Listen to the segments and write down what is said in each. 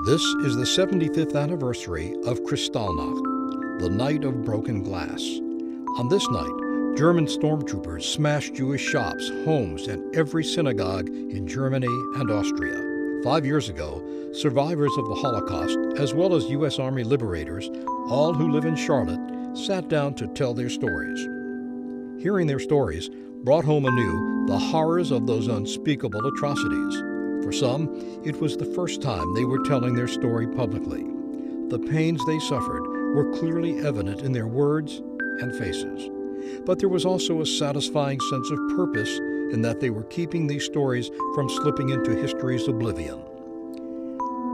This is the 75th anniversary of Kristallnacht, the Night of Broken Glass. On this night, German stormtroopers smashed Jewish shops, homes, and every synagogue in Germany and Austria. 5 years ago, survivors of the Holocaust, as well as U.S. Army liberators, all who live in Charlotte, sat down to tell their stories. Hearing their stories brought home anew the horrors of those unspeakable atrocities. For some, it was the first time they were telling their story publicly. The pains they suffered were clearly evident in their words and faces. But there was also a satisfying sense of purpose in that they were keeping these stories from slipping into history's oblivion.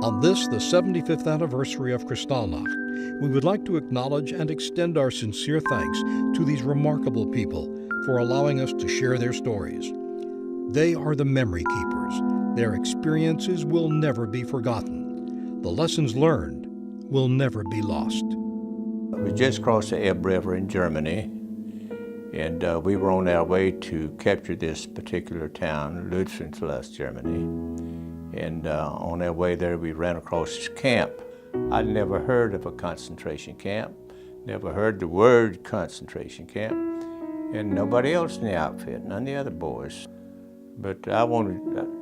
On this, the 75th anniversary of Kristallnacht, we would like to acknowledge and extend our sincere thanks to these remarkable people for allowing us to share their stories. They are the memory keepers. Their experiences will never be forgotten. The lessons learned will never be lost. We just crossed the Elbe River in Germany, and we were on our way to capture this particular town, Ludwigslust, Germany. And on our way there, we ran across this camp. I'd never heard of a concentration camp, never heard the word concentration camp, and nobody else in the outfit, none of the other boys. But I wanted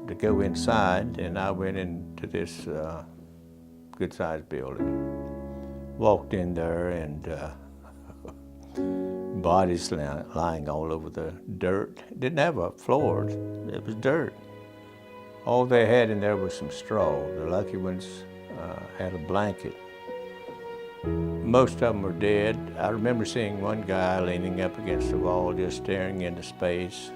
to go inside, and I went into this good-sized building. Walked in there, and bodies lying all over the dirt. It didn't have a floor, it was dirt. All they had in there was some straw. The lucky ones had a blanket. Most of them were dead. I remember seeing one guy leaning up against the wall, just staring into space.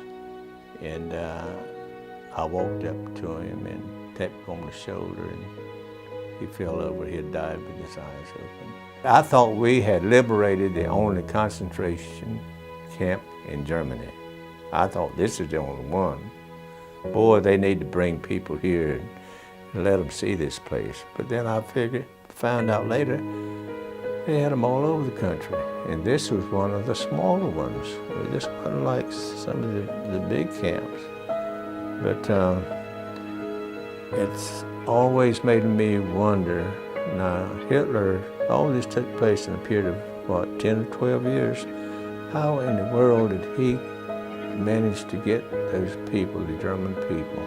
And I walked up to him and tapped him on the shoulder, and he fell over. He had died with his eyes open. I thought we had liberated the only concentration camp in Germany. I thought this is the only one. Boy, they need to bring people here and let them see this place. But then I found out later, they had them all over the country. And this was one of the smaller ones. This wasn't like some of the big camps. But it's always made me wonder. Now, Hitler, all this took place in a period of, what, 10 or 12 years? How in the world did he manage to get those people, the German people,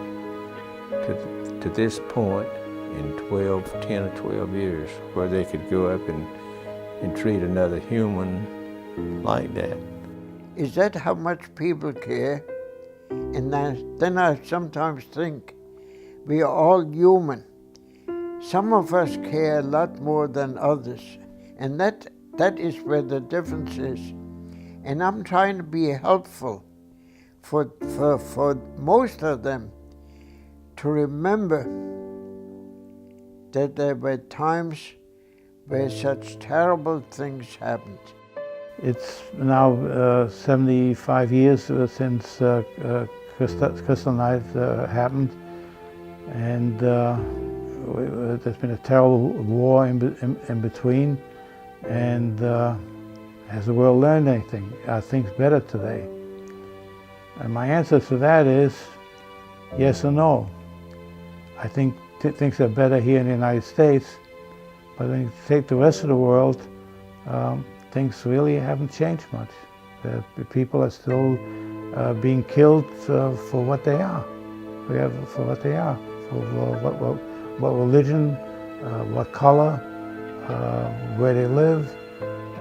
to this point in 10 or 12 years, where they could go up and treat another human like that? Is that how much people care? And then I sometimes think we are all human. Some of us care a lot more than others, and that is where the difference is. And I'm trying to be helpful for most of them to remember that there were times where such terrible things happened. It's now 75 years since Kristallnacht happened, and there's been a terrible war in between. And has the world learned anything? Are things better today? And my answer to that is yes and no. I think things are better here in the United States, but when you take the rest of the world, things really haven't changed much. The people are still being killed for what they are. For what they are, for what religion, what color, where they live,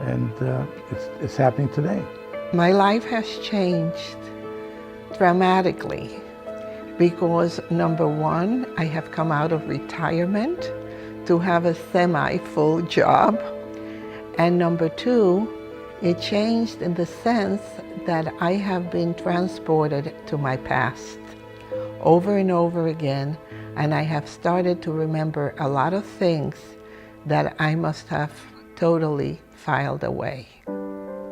and it's happening today. My life has changed dramatically because, number one, I have come out of retirement to have a semi-full job. And number two, it changed in the sense that I have been transported to my past over and over again, and I have started to remember a lot of things that I must have totally filed away.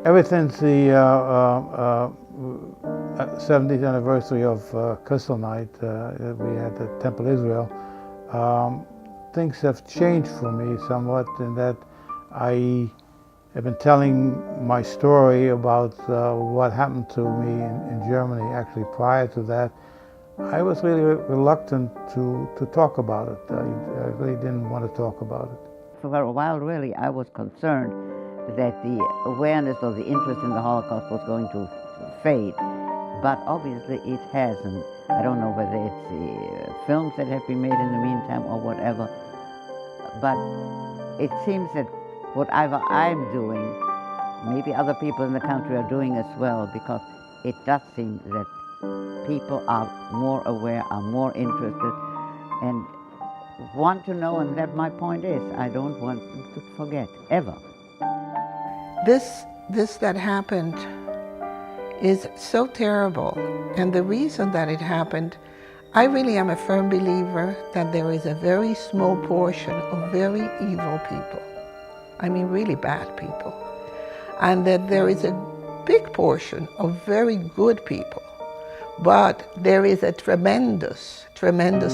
Ever since the 70th anniversary of Kristallnacht, we had the Temple Israel, things have changed for me somewhat in that I have been telling my story about what happened to me in Germany. Actually, prior to that, I was really reluctant to talk about it. I really didn't want to talk about it. For a while, really, I was concerned that the awareness or the interest in the Holocaust was going to fade. But obviously it hasn't. I don't know whether it's the films that have been made in the meantime or whatever. But it seems that whatever I'm doing, maybe other people in the country are doing as well, because it does seem that people are more aware, are more interested, and want to know, and that my point is, I don't want them to forget, ever. This that happened is so terrible, and the reason that it happened, I really am a firm believer that there is a very small portion of very evil people, I mean really bad people, and that there is a big portion of very good people, but there is a tremendous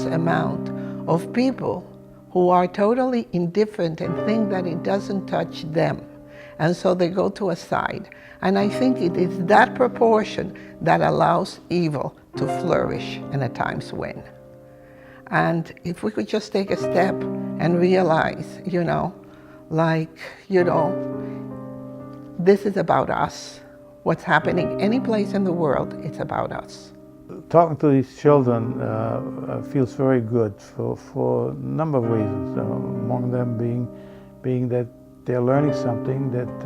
amount of people who are totally indifferent and think that it doesn't touch them, and so they go to a side. And I think it is that proportion that allows evil to flourish and at times win. And if we could just take a step and realize, this is about us. What's happening any place in the world, it's about us. Talking to these children feels very good for a number of reasons. Among them being that they're learning something that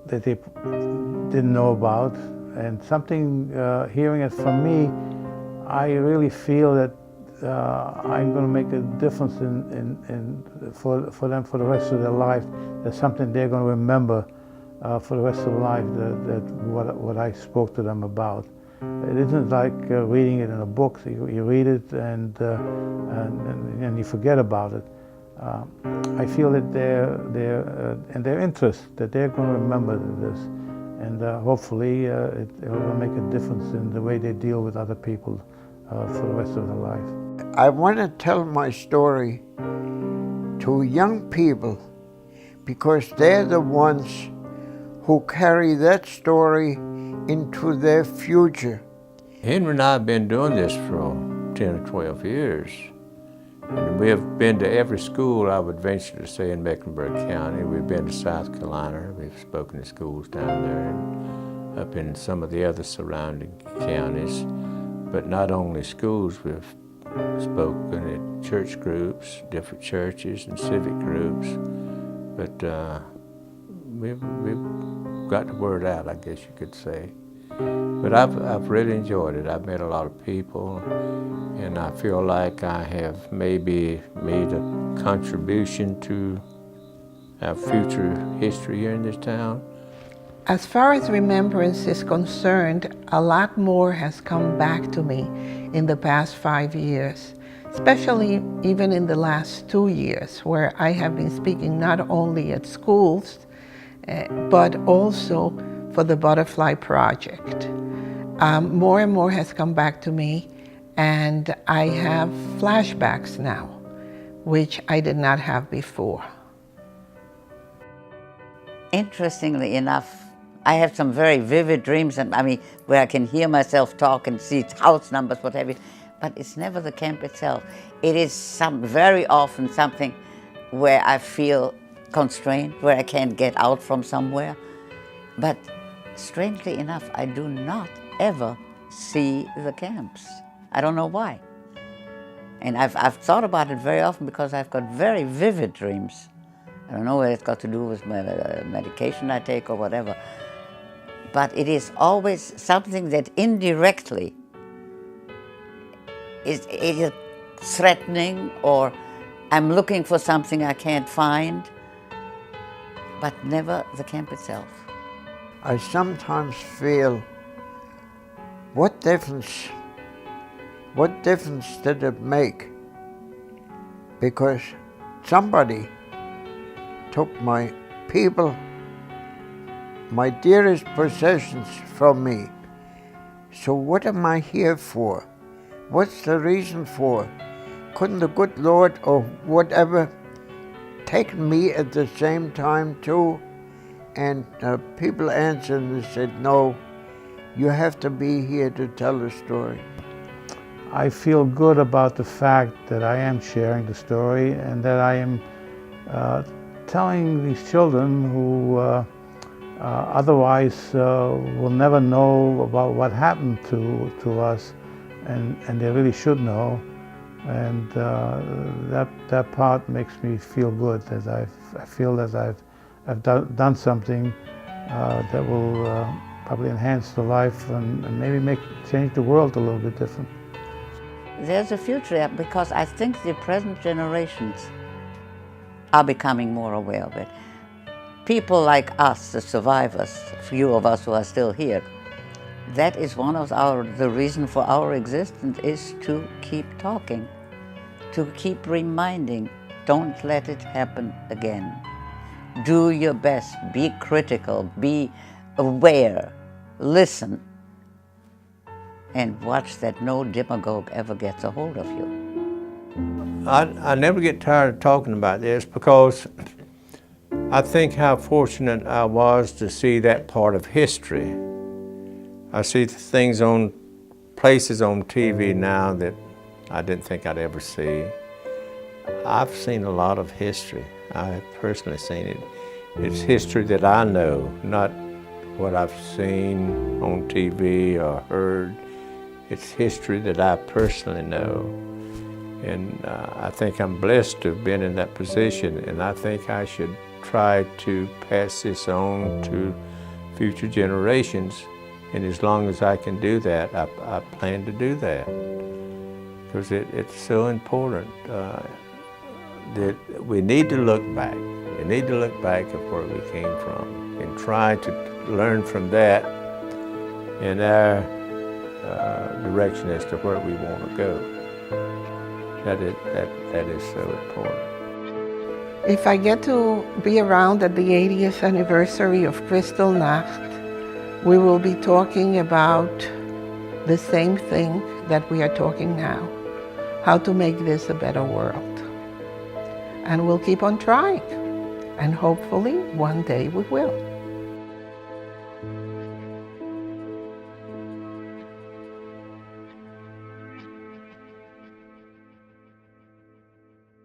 they didn't know about, and something, hearing it from me, I really feel that I'm going to make a difference for them for the rest of their life. There's something they're going to remember for the rest of their life, that what I spoke to them about. It isn't like reading it in a book. You read it and you forget about it. I feel that their interest, that they're going to remember this, and hopefully it will make a difference in the way they deal with other people for the rest of their life. I want to tell my story to young people because they're the ones who carry that story into their future. Henry and I have been doing this for 10 or 12 years. And we have been to every school, I would venture to say, in Mecklenburg County. We've been to South Carolina. We've spoken to schools down there and up in some of the other surrounding counties. But not only schools, we've spoken at church groups, different churches and civic groups. But we've got the word out, I guess you could say. But I've really enjoyed it. I've met a lot of people, and I feel like I have maybe made a contribution to our future history here in this town. As far as remembrance is concerned, a lot more has come back to me in the past 5 years, especially even in the last 2 years, where I have been speaking not only at schools, but also for the Butterfly Project. More and more has come back to me, and I have flashbacks now, which I did not have before. Interestingly enough, I have some very vivid dreams, and where I can hear myself talk and see house numbers, what have you, but it's never the camp itself. It is very often something where I feel constrained, where I can't get out from somewhere. But strangely enough, I do not ever see the camps. I don't know why. And I've thought about it very often because I've got very vivid dreams. I don't know whether it's got to do with my medication I take or whatever. But it is always something that indirectly is threatening, or I'm looking for something I can't find, but never the camp itself. I sometimes feel, what difference did it make? Because somebody took my people, my dearest possessions from me. So what am I here for? What's the reason for? Couldn't the good Lord or whatever take me at the same time too? And people answered and said, no, You have to be here to tell the story. I feel good about the fact that I am sharing the story and that I am telling these children who otherwise will never know about what happened to us, and they really should know. And that part makes me feel good, that I feel that I've done something that will probably enhance the life and maybe change the world a little bit different. There's a future because I think the present generations are becoming more aware of it. People like us, the survivors, a few of us who are still here, that is one of the reason for our existence is to keep talking, to keep reminding, don't let it happen again. Do your best, be critical, be aware, listen, and watch that no demagogue ever gets a hold of you. I never get tired of talking about this because I think how fortunate I was to see that part of history. I see things places on TV now that I didn't think I'd ever see. I've seen a lot of history. I have personally seen it. It's history that I know, not what I've seen on TV or heard. It's history that I personally know. And I think I'm blessed to have been in that position, and I think I should try to pass this on to future generations. And as long as I can do that, I plan to do that. Because it's so important that we need to look back. We need to look back at where we came from and try to learn from that in our direction as to where we want to go. That is so important. If I get to be around at the 80th anniversary of Kristallnacht, we will be talking about the same thing that we are talking now, how to make this a better world. And we'll keep on trying, and hopefully one day we will.